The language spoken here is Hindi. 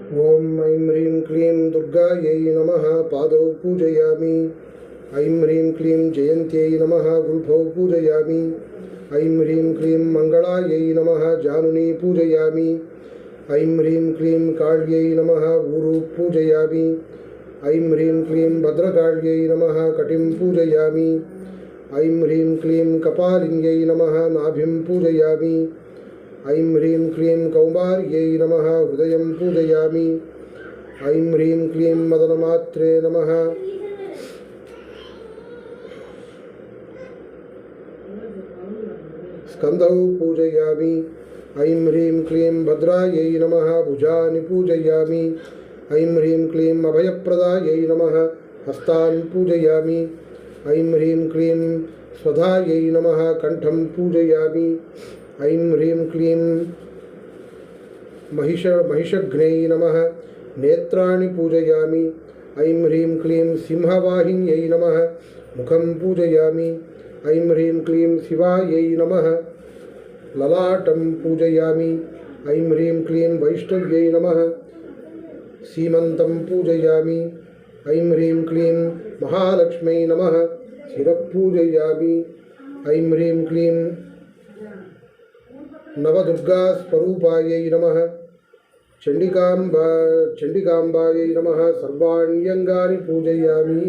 ओम ऐं ह्रीं क्लीं दुर्गायै नमः पादौ पूजयामि। ऐं ह्रीं क्लीं जयन्त्यै नमः गुल्फौ पूजयामि। ऐं ह्रीं क्लीं मङ्गलायै नमः जानुनी पूजयामि। ऐं ह्रीं क्लीं काళ్यै नमः ऊरू पूजयामि। ऐं ह्रीं क्लीं भद्रकाళ్यै नमः कटिं पूजयामि। ऐं ह्रीं क्लीं कपालिन्यै नमः नाभिं पूजयामि। ऐं ह्रीं क्लीं कौमार्यै नमः हृदयं पूजयामि। ऐं ह्रीं क्लीं मदनमात्रे नमः स्कन्धौ पूजयामि। ऐं ह्रीं क्लीं भद्रायै नमः भुजानि पूजयामि। ऐं ह्रीं क्लीं अभयप्रदायै नमः हस्तान् पूजयामि। ऐं ह्रीं क्लीं स्वधायै नमः कण्ठं पूजयामि। ऐं ह्रीं क्लीं महिषघ्नै नमः नेत्राणि पूजयामि। ऐं ह्रीं क्लीं सिंहवाहिन्यै नमः मुखं पूजयामि। ऐं ह्रीं क्लीं शिवायै नमः ललाटं पूजयामि। ऐं ह्रीं क्लीं वैष्णव्यै नमः सीमन्तं पूजयामि। ऐं ह्रीं क्लीं महालक्ष्म्यै नमः शिरः पूजयामि। ऐं ह्रीं क्लीं नवदुर्गास्वरूपायै नमः चण्डिकाम्बायै नमः सर्वाण्यङ्गानि पूजयामि।